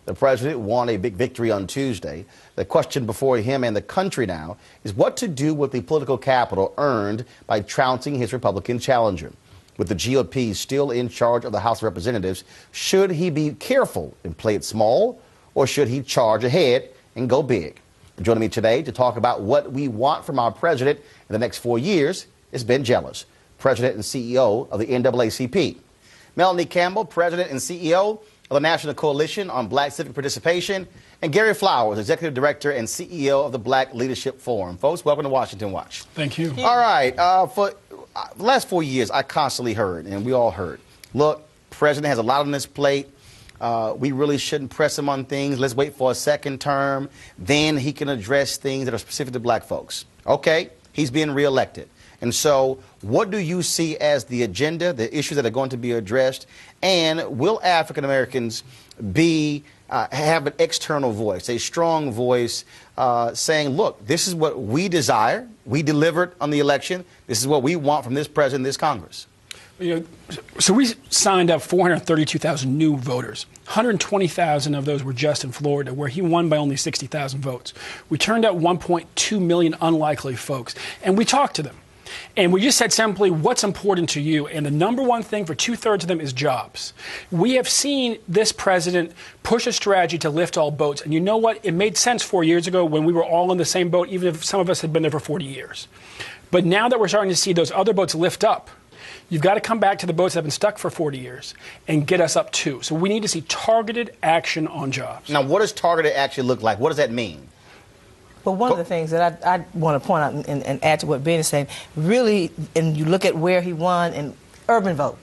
The president won a big victory on Tuesday. The question before him and the country now is what to do with the political capital earned by trouncing his Republican challenger. With the GOP still in charge of the House of Representatives, should he be careful and play it small, or should he charge ahead and go big? Joining me today to talk about what we want from our president in the next 4 years is Ben Jealous, President and CEO of the NAACP. Melanie Campbell, President and CEO of the National Coalition on Black Civic Participation, and Gary Flowers, Executive Director and CEO of the Black Leadership Forum. Folks, welcome to Washington Watch. Thank you. All right. For the last 4 years, I constantly heard, and we all heard, look, President has a lot on his plate. We really shouldn't press him on things. Let's wait for a second term. Then he can address things that are specific to black folks. Okay, he's being reelected. And so what do you see as the agenda, the issues that are going to be addressed? And will African Americans have an external voice, a strong voice saying, look, this is what we desire. We delivered on the election. This is what we want from this president, this Congress. You know, so we signed up 432,000 new voters. 120,000 of those were just in Florida, where he won by only 60,000 votes. We turned out 1.2 million unlikely folks, and we talked to them. And we just said simply, what's important to you? And the number one thing for 2/3 of them is jobs. We have seen this president push a strategy to lift all boats. And you know what? It made sense 4 years ago when we were all in the same boat, even if some of us had been there for 40 years. But now that we're starting to see those other boats lift up, you've got to come back to the boats that have been stuck for 40 years and get us up too. So we need to see targeted action on jobs. Now, what does targeted action look like? What does that mean? But one of the things that I want to point out and add to what Ben is saying, really, and you look at where he won in urban vote,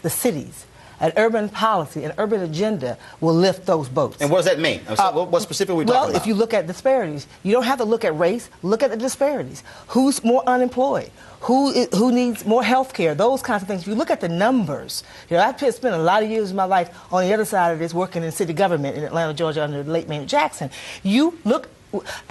the cities, an urban policy, an urban agenda will lift those boats. And what does that mean? What specifically are we talking about? Well, if you look at disparities, you don't have to look at race. Look at the disparities. Who's more unemployed? Who needs more health care? Those kinds of things. If you look at the numbers, you know, I've spent a lot of years of my life on the other side of this working in city government in Atlanta, Georgia under the late Maynard Jackson. You look,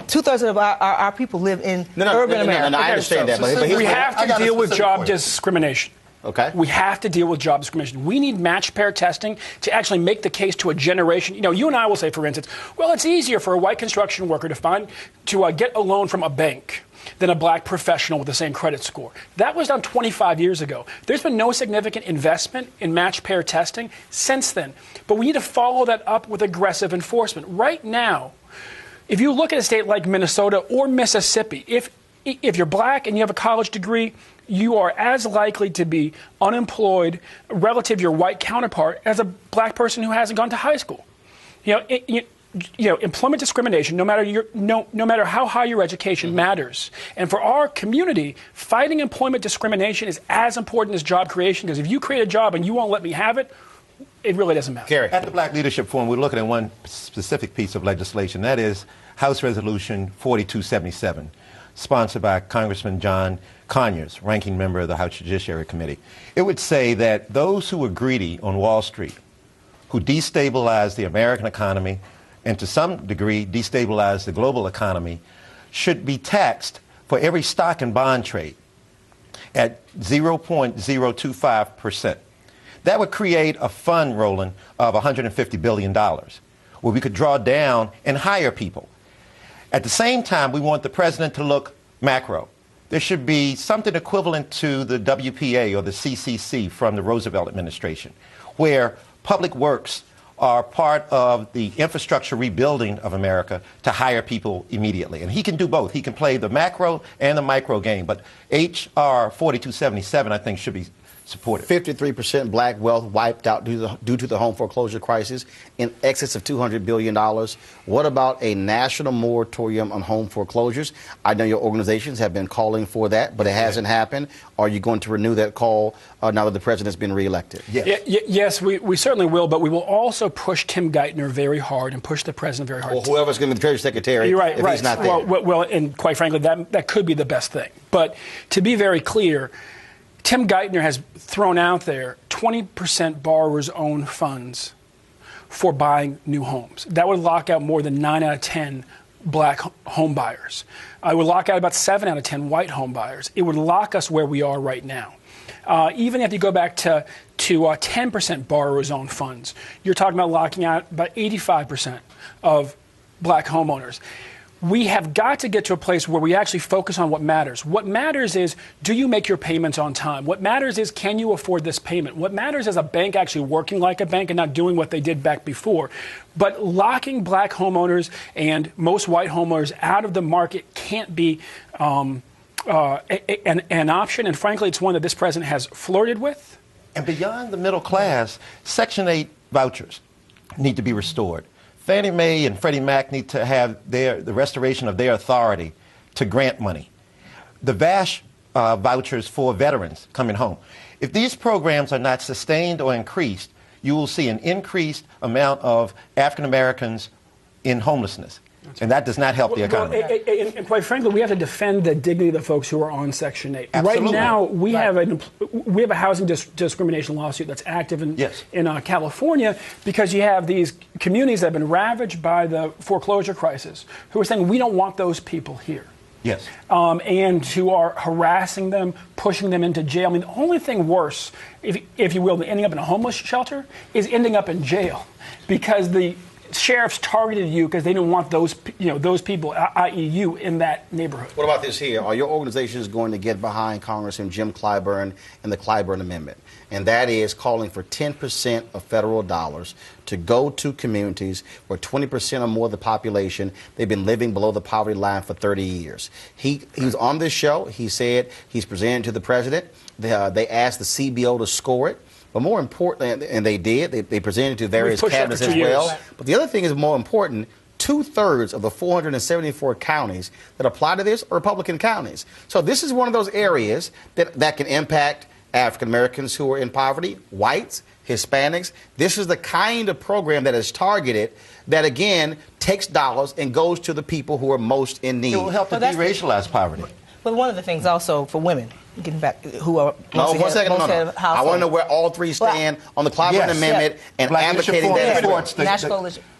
2/3 of our people live in urban America. No, I understand that. But we have to deal with job discrimination. Okay. We have to deal with job discrimination. We need match pair testing to actually make the case to a generation. You know, you and I will say, for instance, well, it's easier for a white construction worker to get a loan from a bank than a black professional with the same credit score. That was done 25 years ago. There's been no significant investment in match pair testing since then. But we need to follow that up with aggressive enforcement. Right now, if you look at a state like Minnesota or Mississippi, if you're black and you have a college degree, you are as likely to be unemployed relative to your white counterpart as a black person who hasn't gone to high school. You know, employment discrimination, no matter how high your education, matters. And for our community, fighting employment discrimination is as important as job creation, because if you create a job and you won't let me have it, it really doesn't matter. Gary. At the Black Leadership Forum, we're looking at one specific piece of legislation. That is House Resolution 4277, sponsored by Congressman John Conyers, ranking member of the House Judiciary Committee. It would say that those who are greedy on Wall Street, who destabilize the American economy and to some degree destabilize the global economy, should be taxed for every stock and bond trade at 0.025%. That would create a fund, Roland, of $150 billion, where we could draw down and hire people. At the same time, we want the president to look macro. There should be something equivalent to the WPA or the CCC from the Roosevelt administration, where public works are part of the infrastructure rebuilding of America to hire people immediately. And he can do both. He can play the macro and the micro game. But H.R. 4277, I think, should be supported. 53% black wealth wiped out due to the home foreclosure crisis, in excess of $200 billion. What about a national moratorium on home foreclosures? I know your organizations have been calling for that, but it hasn't happened. Are you going to renew that call now that the president's been reelected? Yes, yes, we certainly will, but we will also push Tim Geithner very hard and push the president very hard. Well, whoever's going to be the Treasury Secretary, you're right, if he's not there. Well, and quite frankly, that could be the best thing. But to be very clear, Tim Geithner has thrown out there 20% borrowers' own funds for buying new homes. That would lock out more than 9 out of 10 black home buyers. It would lock out about 7 out of 10 white home buyers. It would lock us where we are right now. even if you go back to 10% borrower's own funds, you're talking about locking out about 85% of black homeowners. We have got to get to a place where we actually focus on what matters. What matters is, do you make your payments on time? What matters is, can you afford this payment? What matters is a bank actually working like a bank and not doing what they did back before. But locking black homeowners and most white homeowners out of the market can't be an option. And frankly, it's one that this president has flirted with. And beyond the middle class, Section 8 vouchers need to be restored. Fannie Mae and Freddie Mac need to have the restoration of their authority to grant money. The VASH vouchers for veterans coming home. If these programs are not sustained or increased, you will see an increased amount of African Americans in homelessness. And that does not help the economy. And quite frankly, we have to defend the dignity of the folks who are on Section 8. Absolutely. Right now, we have a housing discrimination lawsuit that's active in California, because you have these communities that have been ravaged by the foreclosure crisis who are saying, we don't want those people here. Yes. And who are harassing them, pushing them into jail. I mean, the only thing worse, if you will, than ending up in a homeless shelter is ending up in jail, because the sheriffs targeted you because they didn't want those people, i.e. you, in that neighborhood. What about this here? Are your organizations going to get behind Congressman Jim Clyburn and the Clyburn Amendment? And that is calling for 10% of federal dollars to go to communities where 20% or more of the population, they've been living below the poverty line for 30 years. He was on this show. He said he's presented to the president. They asked the CBO to score it. But more importantly, and they did, they presented to various cabinets as well. But the other thing is more important, 2/3 of the 474 counties that apply to this are Republican counties. So this is one of those areas that can impact African Americans who are in poverty, whites, Hispanics. This is the kind of program that is targeted that, again, takes dollars and goes to the people who are most in need. It will help to de-racialize poverty. But one of the things also for women, getting back, who are no, one second, no. I want to know where all three stand on the Clyburn Amendment and advocating that.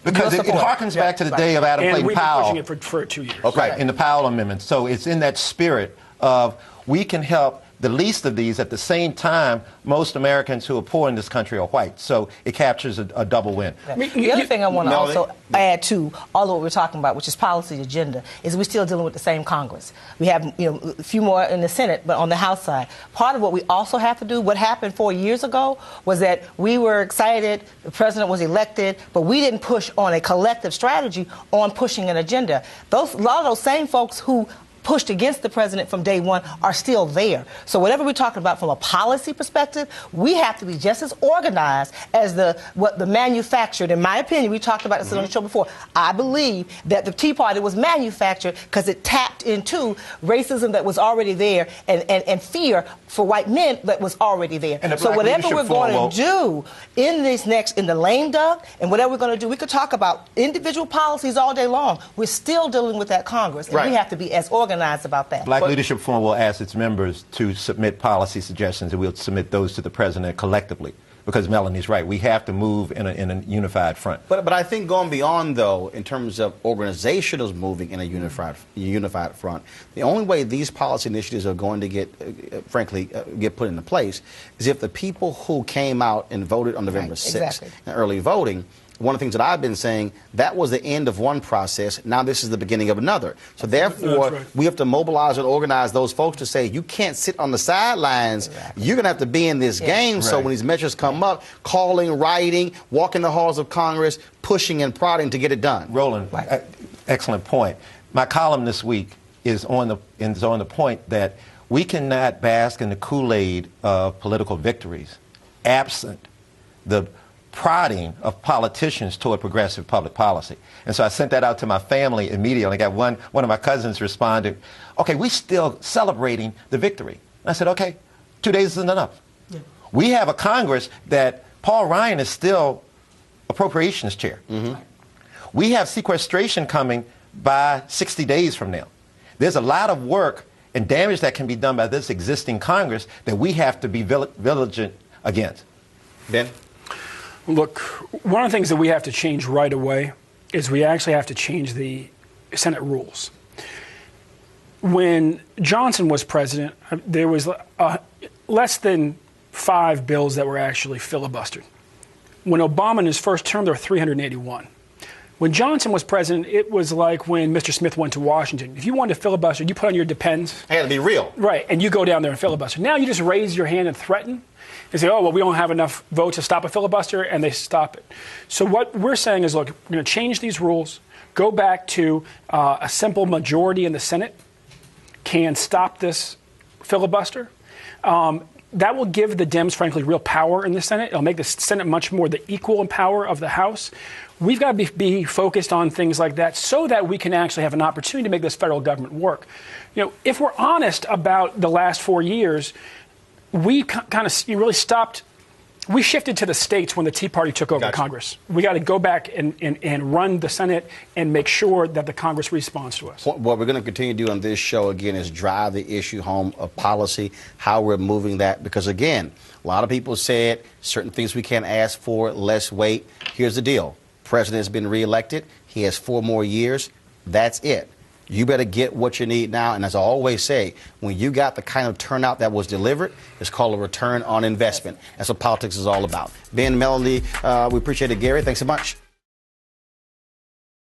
Because it harkens back to the day of Adam Clayton Powell. And we've been pushing it for 2 years. Okay, right, in the Powell Amendment. So it's in that spirit of we can help the least of these. At the same time, most Americans who are poor in this country are white. So it captures a double win. The other thing I want to also add to all of what we're talking about, which is policy agenda, is we're still dealing with the same Congress. We have a few more in the Senate, but on the House side, part of what we also have to do, what happened 4 years ago, was that we were excited, the president was elected, but we didn't push on a collective strategy on pushing an agenda. A lot of those same folks who pushed against the president from day one are still there. So whatever we're talking about from a policy perspective, we have to be just as organized as the manufactured. In my opinion, we talked about this on the show before. I believe that the Tea Party was manufactured because it tapped into racism that was already there and fear for white men that was already there. So whatever we're going to do in the lame duck and whatever we're going to do, we could talk about individual policies all day long. We're still dealing with that Congress, and we have to be as organized about that. Black Leadership Forum will ask its members to submit policy suggestions, and we'll submit those to the president collectively. Because Melanie's right, we have to move in a unified front. But I think going beyond, though, in terms of organizations moving in a unified front, the only way these policy initiatives are going to get, frankly, get put into place is if the people who came out and voted on November 6th, in early voting, one of the things that I've been saying, that was the end of one process. Now this is the beginning of another. So therefore, we have to mobilize and organize those folks to say, you can't sit on the sidelines. You're going to have to be in this game. So when these measures come up, calling, writing, walking the halls of Congress, pushing and prodding to get it done. Roland, excellent point. My column this week is on the point that we cannot bask in the Kool-Aid of political victories absent the prodding of politicians toward progressive public policy. And so I sent that out to my family immediately. I got one of my cousins responded, okay, we're still celebrating the victory. And I said, okay, 2 days isn't enough. We have a Congress that Paul Ryan is still appropriations chair. We have sequestration coming by 60 days from now. There's a lot of work and damage that can be done by this existing Congress that we have to be vigilant against. Ben? Look, one of the things that we have to change right away is we actually have to change the Senate rules. When Johnson was president, there was less than 5 bills that were actually filibustered. When Obama in his first term, there were 381. When Johnson was president, it was like when Mr. Smith went to Washington. If you wanted to filibuster, you put on your depends. It had to be real. Right, and you go down there and filibuster. Now you just raise your hand and threaten and say, oh, well, we don't have enough votes to stop a filibuster, and they stop it. So what we're saying is, look, we're going to change these rules, go back to a simple majority in the Senate can stop this filibuster. That will give the Dems, frankly, real power in the Senate. It'll make the Senate much more the equal in power of the House. We've got to be focused on things like that so that we can actually have an opportunity to make this federal government work. You know, if we're honest about the last 4 years, we kind of really stopped. We shifted to the states when the Tea Party took over Congress. We got to go back and run the Senate and make sure that the Congress responds to us. What we're going to continue to do on this show, again, is drive the issue home of policy, how we're moving that. Because, again, a lot of people said certain things we can't ask for, let's wait. Here's the deal. The president has been reelected. He has 4 more years. That's it. You better get what you need now. And as I always say, when you got the kind of turnout that was delivered, it's called a return on investment. That's what politics is all about. Ben, Melanie, we appreciate it. Gary, thanks so much.